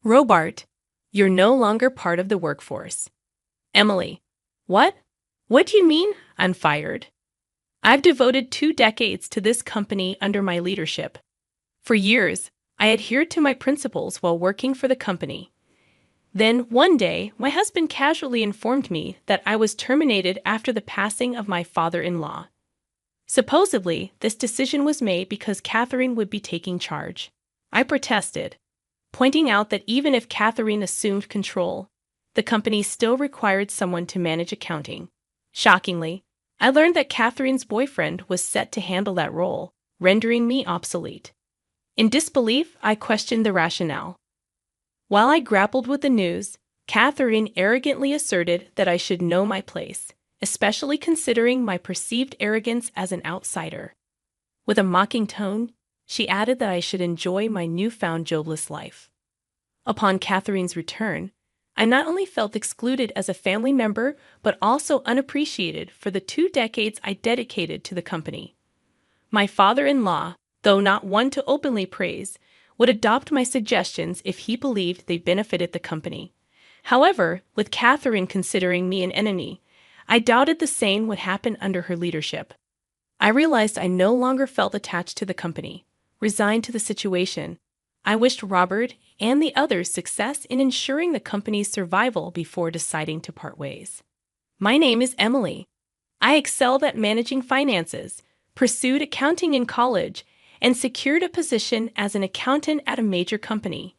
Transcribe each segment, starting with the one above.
Robart, you're no longer part of the workforce. Emily, what? What do you mean I'm fired? I've devoted 2 decades to this company under my leadership. For years, I adhered to my principles while working for the company. Then, one day, my husband casually informed me that I was terminated after the passing of my father-in-law. Supposedly, this decision was made because Catherine would be taking charge. I protested, pointing out that even if Catherine assumed control, the company still required someone to manage accounting. Shockingly, I learned that Catherine's boyfriend was set to handle that role, rendering me obsolete. In disbelief, I questioned the rationale. While I grappled with the news, Catherine arrogantly asserted that I should know my place, especially considering my perceived arrogance as an outsider. With a mocking tone, she added that I should enjoy my newfound jobless life. Upon Catherine's return, I not only felt excluded as a family member, but also unappreciated for the 2 decades I dedicated to the company. My father-in-law, though not one to openly praise, would adopt my suggestions if he believed they benefited the company. However, with Catherine considering me an enemy, I doubted the same would happen under her leadership. I realized I no longer felt attached to the company. Resigned to the situation, I wished Robert and the others success in ensuring the company's survival before deciding to part ways. My name is Emily. I excelled at managing finances, pursued accounting in college, and secured a position as an accountant at a major company.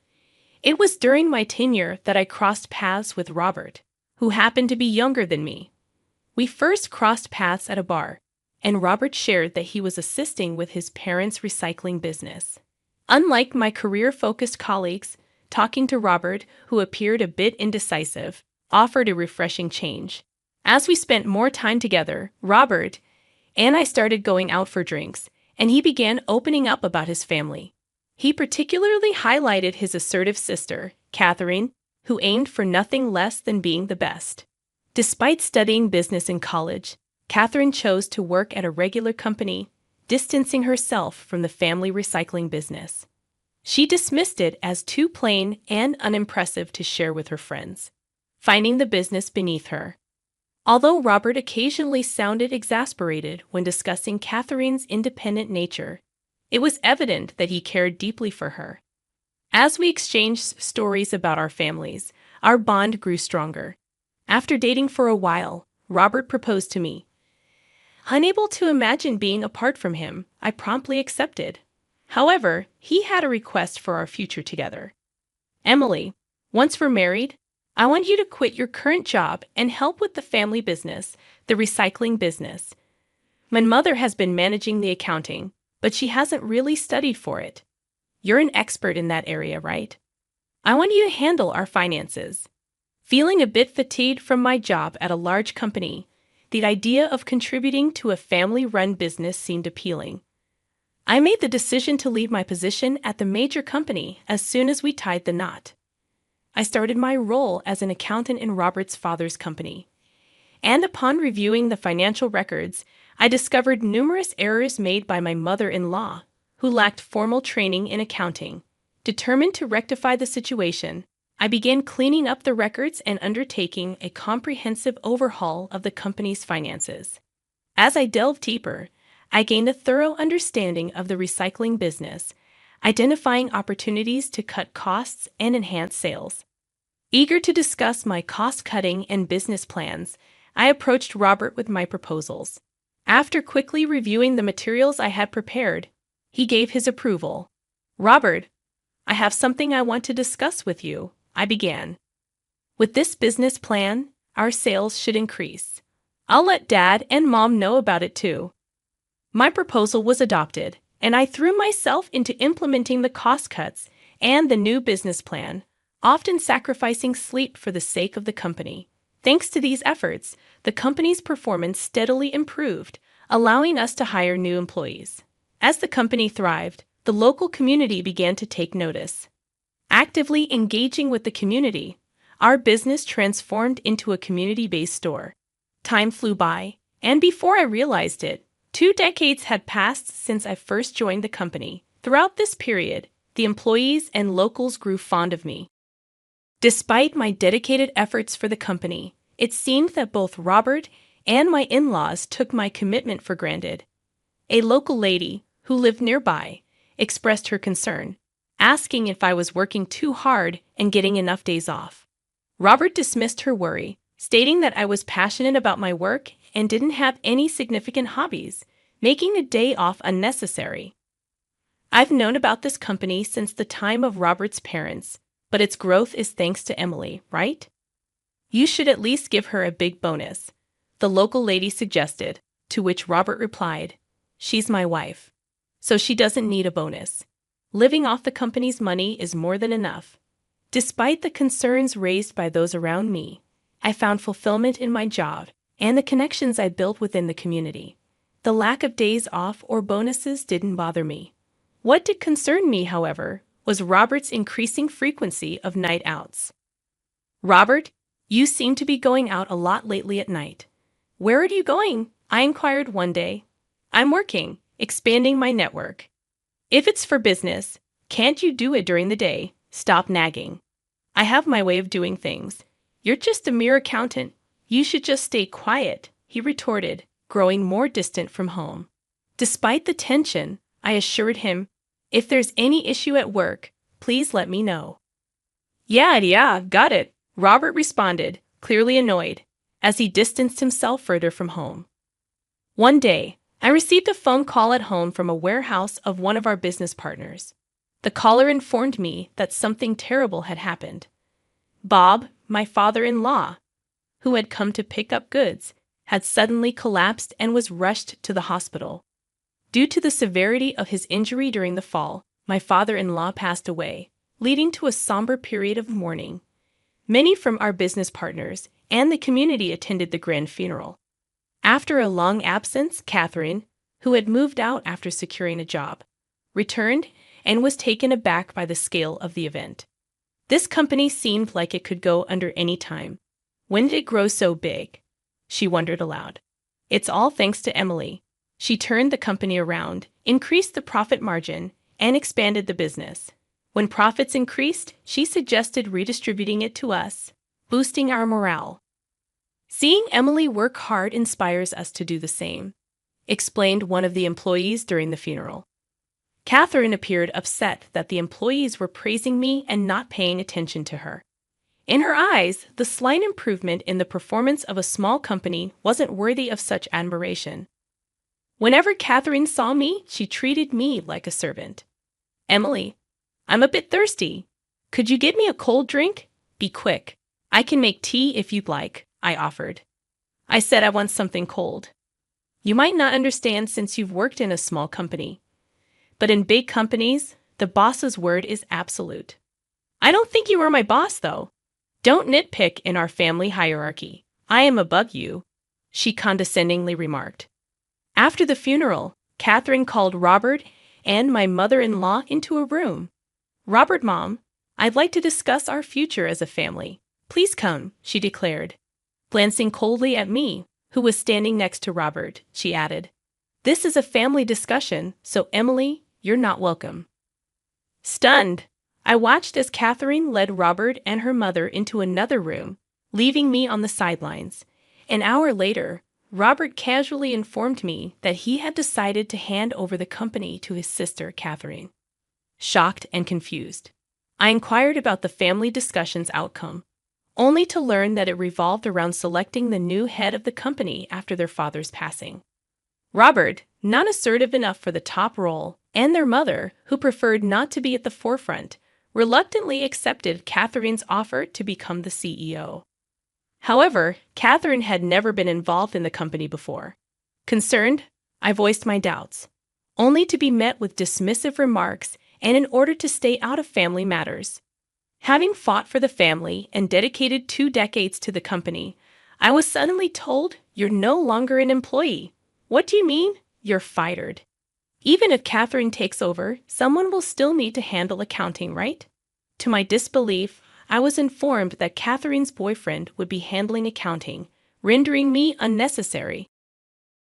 It was during my tenure that I crossed paths with Robert, who happened to be younger than me. We first crossed paths at a bar, and Robert shared that he was assisting with his parents' recycling business. Unlike my career-focused colleagues, talking to Robert, who appeared a bit indecisive, offered a refreshing change. As we spent more time together, Robert and I started going out for drinks, and he began opening up about his family. He particularly highlighted his assertive sister, Catherine, who aimed for nothing less than being the best. Despite studying business in college, Catherine chose to work at a regular company, distancing herself from the family recycling business. She dismissed it as too plain and unimpressive to share with her friends, finding the business beneath her. Although Robert occasionally sounded exasperated when discussing Catherine's independent nature, it was evident that he cared deeply for her. As we exchanged stories about our families, our bond grew stronger. After dating for a while, Robert proposed to me. Unable to imagine being apart from him, I promptly accepted. However, he had a request for our future together. Emily, once we're married, I want you to quit your current job and help with the family business, the recycling business. My mother has been managing the accounting, but she hasn't really studied for it. You're an expert in that area, right? I want you to handle our finances. Feeling a bit fatigued from my job at a large company, the idea of contributing to a family-run business seemed appealing. I made the decision to leave my position at the major company as soon as we tied the knot. I started my role as an accountant in Robert's father's company. And upon reviewing the financial records, I discovered numerous errors made by my mother-in-law, who lacked formal training in accounting. Determined to rectify the situation, I began cleaning up the records and undertaking a comprehensive overhaul of the company's finances. As I delved deeper, I gained a thorough understanding of the recycling business, identifying opportunities to cut costs and enhance sales. Eager to discuss my cost-cutting and business plans, I approached Robert with my proposals. After quickly reviewing the materials I had prepared, he gave his approval. Robert, I have something I want to discuss with you, I began. With this business plan, our sales should increase. I'll let Dad and Mom know about it too. My proposal was adopted, and I threw myself into implementing the cost cuts and the new business plan, often sacrificing sleep for the sake of the company. Thanks to these efforts, the company's performance steadily improved, allowing us to hire new employees. As the company thrived, the local community began to take notice. Actively engaging with the community, our business transformed into a community-based store. Time flew by, and before I realized it, 2 decades had passed since I first joined the company. Throughout this period, the employees and locals grew fond of me. Despite my dedicated efforts for the company, it seemed that both Robert and my in-laws took my commitment for granted. A local lady, who lived nearby, expressed her concern, asking if I was working too hard and getting enough days off. Robert dismissed her worry, stating that I was passionate about my work and didn't have any significant hobbies, making a day off unnecessary. I've known about this company since the time of Robert's parents, but its growth is thanks to Emily, right? You should at least give her a big bonus, the local lady suggested, to which Robert replied, "She's my wife, so she doesn't need a bonus. Living off the company's money is more than enough." Despite the concerns raised by those around me, I found fulfillment in my job and the connections I built within the community. The lack of days off or bonuses didn't bother me. What did concern me, however, was Robert's increasing frequency of night outs. "Robert, you seem to be going out a lot lately at night. Where are you going?" I inquired one day. "I'm working, expanding my network." "If it's for business, can't you do it during the day? Stop nagging." "I have my way of doing things. You're just a mere accountant. You should just stay quiet," he retorted, growing more distant from home. Despite the tension, I assured him, "If there's any issue at work, please let me know." Yeah, got it," Robert responded, clearly annoyed, as he distanced himself further from home. One day, I received a phone call at home from a warehouse of one of our business partners. The caller informed me that something terrible had happened. Bob, my father-in-law, who had come to pick up goods, had suddenly collapsed and was rushed to the hospital. Due to the severity of his injury during the fall, my father-in-law passed away, leading to a somber period of mourning. Many from our business partners and the community attended the grand funeral. After a long absence, Catherine, who had moved out after securing a job, returned and was taken aback by the scale of the event. This company seemed like it could go under any time. When did it grow so big? She wondered aloud. It's all thanks to Emily. She turned the company around, increased the profit margin, and expanded the business. When profits increased, she suggested redistributing it to us, boosting our morale. "Seeing Emily work hard inspires us to do the same," explained one of the employees during the funeral. Catherine appeared upset that the employees were praising me and not paying attention to her. In her eyes, the slight improvement in the performance of a small company wasn't worthy of such admiration. Whenever Catherine saw me, she treated me like a servant. "Emily, I'm a bit thirsty. Could you get me a cold drink? Be quick. I can make tea if you'd like," I offered. "I said I want something cold." "You might not understand since you've worked in a small company. But in big companies, the boss's word is absolute." "I don't think you are my boss, though. Don't nitpick in our family hierarchy. I am above you," she condescendingly remarked. After the funeral, Catherine called Robert and my mother-in-law into a room. "Robert, Mom, I'd like to discuss our future as a family. Please come," she declared. Glancing coldly at me, who was standing next to Robert, she added, "This is a family discussion, so Emily, you're not welcome." Stunned, I watched as Catherine led Robert and her mother into another room, leaving me on the sidelines. An hour later, Robert casually informed me that he had decided to hand over the company to his sister, Catherine. Shocked and confused, I inquired about the family discussion's outcome, only to learn that it revolved around selecting the new head of the company after their father's passing. Robert, not assertive enough for the top role, and their mother, who preferred not to be at the forefront, reluctantly accepted Catherine's offer to become the CEO. However, Catherine had never been involved in the company before. Concerned, I voiced my doubts, only to be met with dismissive remarks and in order to stay out of family matters. Having fought for the family and dedicated 2 decades to the company, I was suddenly told, "You're no longer an employee." "What do you mean?" "You're fired." Even if Catherine takes over, someone will still need to handle accounting, right? To my disbelief, I was informed that Catherine's boyfriend would be handling accounting, rendering me unnecessary.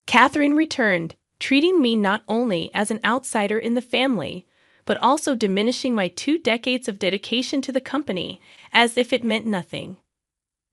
Catherine returned, treating me not only as an outsider in the family, but also diminishing my 2 decades of dedication to the company as if it meant nothing.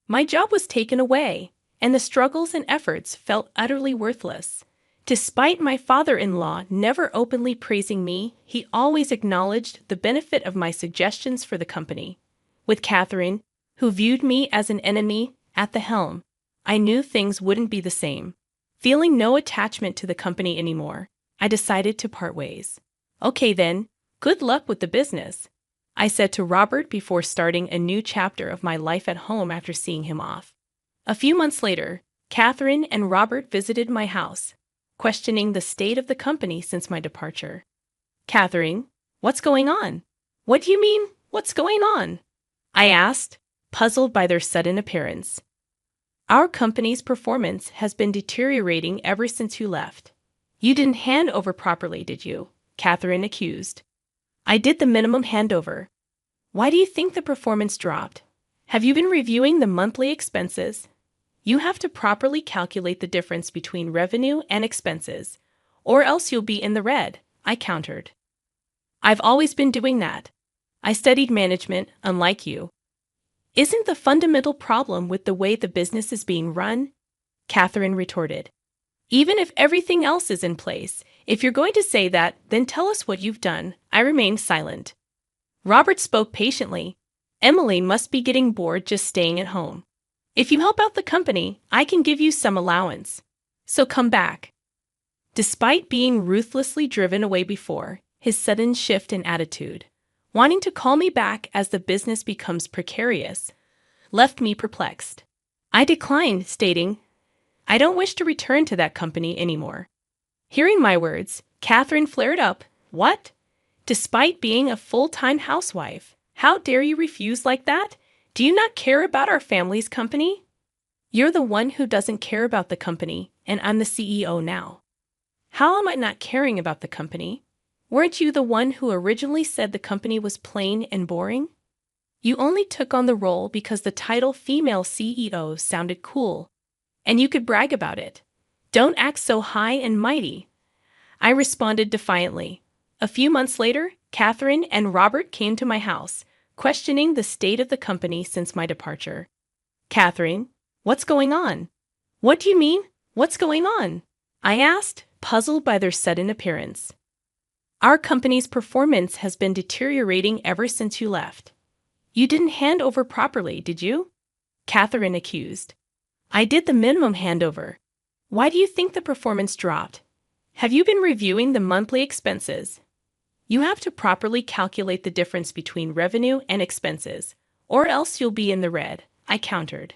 My job was taken away, and the struggles and efforts felt utterly worthless. Despite my father-in-law never openly praising me, he always acknowledged the benefit of my suggestions for the company. With Catherine, who viewed me as an enemy, at the helm, I knew things wouldn't be the same. Feeling no attachment to the company anymore, I decided to part ways. Okay then, good luck with the business, I said to Robert before starting a new chapter of my life at home after seeing him off. A few months later, Catherine and Robert visited my house, questioning the state of the company since my departure. Catherine, what's going on? What do you mean, what's going on? I asked, puzzled by their sudden appearance. Our company's performance has been deteriorating ever since you left. You didn't hand over properly, did you? Catherine accused. I did the minimum handover. Why do you think the performance dropped? Have you been reviewing the monthly expenses? You have to properly calculate the difference between revenue and expenses, or else you'll be in the red, I countered. I've always been doing that. I studied management, unlike you. Isn't the fundamental problem with the way the business is being run? Catherine retorted. Even if everything else is in place, if you're going to say that, then tell us what you've done. I remained silent. Robert spoke patiently. Emily must be getting bored just staying at home. If you help out the company, I can give you some allowance. So come back. Despite being ruthlessly driven away before, his sudden shift in attitude, wanting to call me back as the business becomes precarious, left me perplexed. I declined, stating, I don't wish to return to that company anymore. Hearing my words, Catherine flared up. What? Despite being a full-time housewife, how dare you refuse like that? Do you not care about our family's company? You're the one who doesn't care about the company, and I'm the CEO now. How am I not caring about the company? Weren't you the one who originally said the company was plain and boring? You only took on the role because the title female CEO sounded cool, and you could brag about it. Don't act so high and mighty, I responded defiantly. A few months later, Catherine and Robert came to my house, questioning the state of the company since my departure. Catherine, what's going on? What do you mean, what's going on? I asked, puzzled by their sudden appearance. Our company's performance has been deteriorating ever since you left. You didn't hand over properly, did you? Catherine accused. I did the minimum handover. Why do you think the performance dropped? Have you been reviewing the monthly expenses? You have to properly calculate the difference between revenue and expenses, or else you'll be in the red, I countered.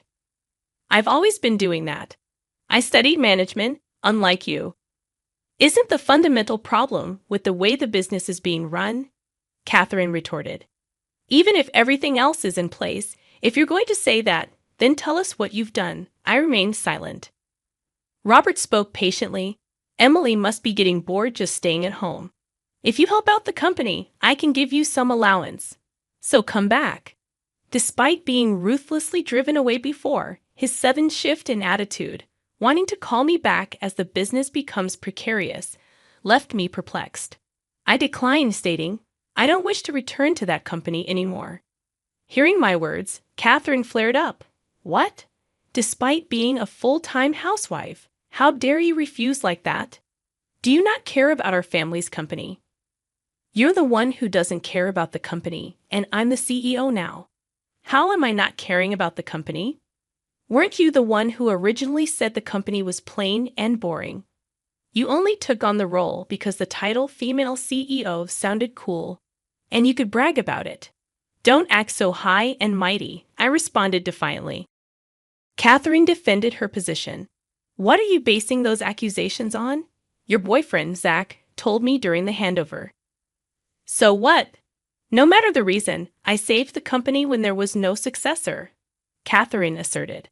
I've always been doing that. I studied management, unlike you. Isn't the fundamental problem with the way the business is being run? Catherine retorted. Even if everything else is in place, if you're going to say that, then tell us what you've done. I remained silent. Robert spoke patiently. Emily must be getting bored just staying at home. If you help out the company, I can give you some allowance. So come back. Despite being ruthlessly driven away before, his sudden shift in attitude, wanting to call me back as the business becomes precarious, left me perplexed. I declined, stating, I don't wish to return to that company anymore. Hearing my words, Catherine flared up. What? Despite being a full-time housewife, how dare you refuse like that? Do you not care about our family's company? You're the one who doesn't care about the company, and I'm the CEO now. How am I not caring about the company? Weren't you the one who originally said the company was plain and boring? You only took on the role because the title female CEO sounded cool, and you could brag about it. Don't act so high and mighty, I responded defiantly. Catherine defended her position. What are you basing those accusations on? Your boyfriend, Zach, told me during the handover. So what? No matter the reason, I saved the company when there was no successor, Catherine asserted.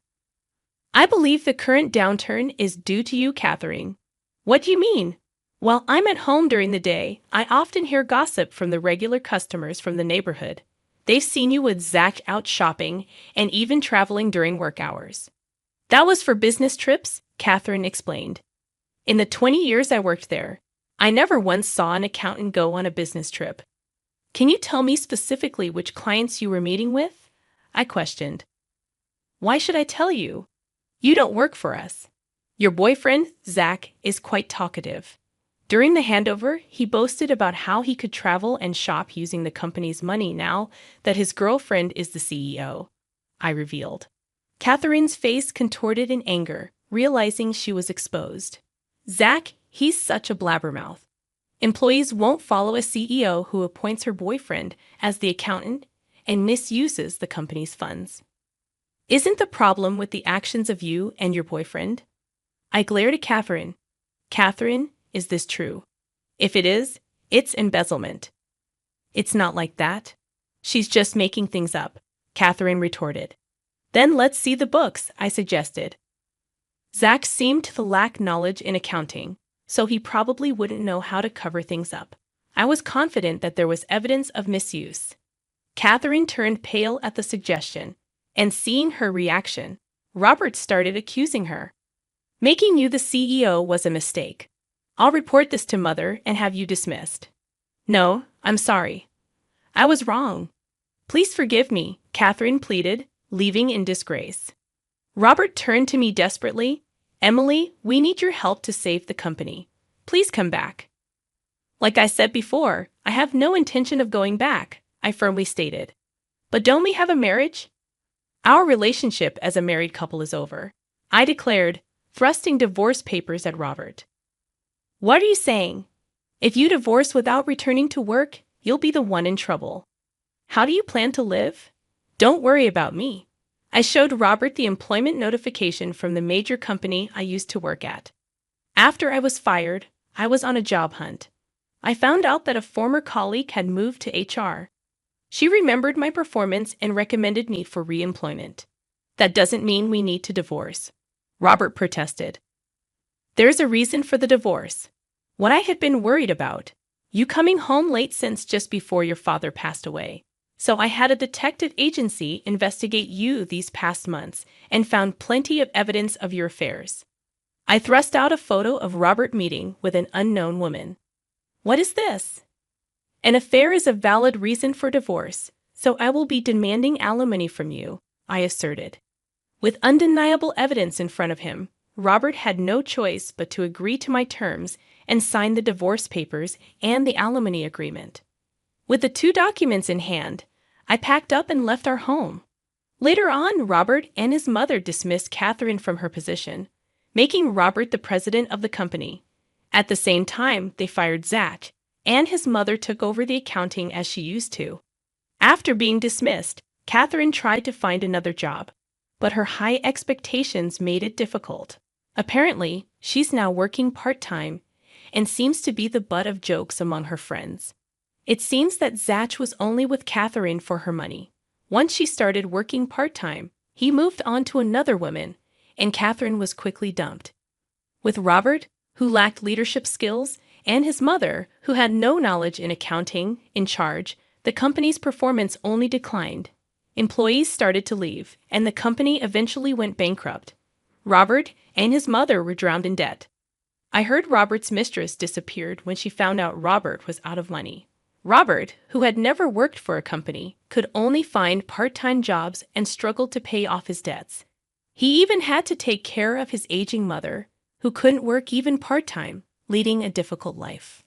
I believe the current downturn is due to you, Catherine. What do you mean? While I'm at home during the day, I often hear gossip from the regular customers from the neighborhood. They've seen you with Zach out shopping and even traveling during work hours. That was for business trips, Catherine explained. In the 20 years I worked there, I never once saw an accountant go on a business trip. Can you tell me specifically which clients you were meeting with? I questioned. Why should I tell you? You don't work for us. Your boyfriend, Zach, is quite talkative. During the handover, he boasted about how he could travel and shop using the company's money now that his girlfriend is the CEO. I revealed. Catherine's face contorted in anger, realizing she was exposed. Zach, he's such a blabbermouth. Employees won't follow a CEO who appoints her boyfriend as the accountant and misuses the company's funds. Isn't the problem with the actions of you and your boyfriend? I glared at Catherine. Catherine, is this true? If it is, it's embezzlement. It's not like that. She's just making things up, Catherine retorted. Then let's see the books, I suggested. Zach seemed to lack knowledge in accounting, so he probably wouldn't know how to cover things up. I was confident that there was evidence of misuse. Catherine turned pale at the suggestion, and seeing her reaction, Robert started accusing her. Making you the CEO was a mistake. I'll report this to Mother and have you dismissed. No, I'm sorry. I was wrong. Please forgive me, Catherine pleaded, leaving in disgrace. Robert turned to me desperately. Emily, we need your help to save the company. Please come back. Like I said before, I have no intention of going back, I firmly stated. But don't we have a marriage? Our relationship as a married couple is over, I declared, thrusting divorce papers at Robert. What are you saying? If you divorce without returning to work, you'll be the one in trouble. How do you plan to live? Don't worry about me. I showed Robert the employment notification from the major company I used to work at. After I was fired, I was on a job hunt. I found out that a former colleague had moved to HR. She remembered my performance and recommended me for re-employment. That doesn't mean we need to divorce, Robert protested. There's a reason for the divorce. What I had been worried about, you coming home late since just before your father passed away. So I had a detective agency investigate you these past months and found plenty of evidence of your affairs. I thrust out a photo of Robert meeting with an unknown woman. What is this? An affair is a valid reason for divorce, so I will be demanding alimony from you, I asserted. With undeniable evidence in front of him, Robert had no choice but to agree to my terms and sign the divorce papers and the alimony agreement. With the two documents in hand, I packed up and left our home. Later on, Robert and his mother dismissed Catherine from her position, making Robert the president of the company. At the same time, they fired Zach, and his mother took over the accounting as she used to. After being dismissed, Catherine tried to find another job, but her high expectations made it difficult. Apparently, she's now working part-time and seems to be the butt of jokes among her friends. It seems that Zach was only with Catherine for her money. Once she started working part-time, he moved on to another woman, and Catherine was quickly dumped. With Robert, who lacked leadership skills, and his mother, who had no knowledge in accounting, in charge, the company's performance only declined. Employees started to leave, and the company eventually went bankrupt. Robert and his mother were drowned in debt. I heard Robert's mistress disappeared when she found out Robert was out of money. Robert, who had never worked for a company, could only find part-time jobs and struggled to pay off his debts. He even had to take care of his aging mother, who couldn't work even part-time, leading a difficult life.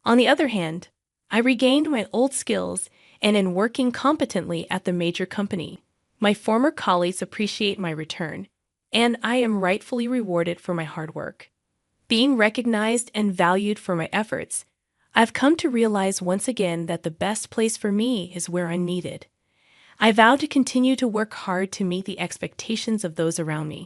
On the other hand, I regained my old skills and in working competently at the major company. My former colleagues appreciate my return, and I am rightfully rewarded for my hard work. Being recognized and valued for my efforts, I've come to realize once again that the best place for me is where I'm needed. I vow to continue to work hard to meet the expectations of those around me.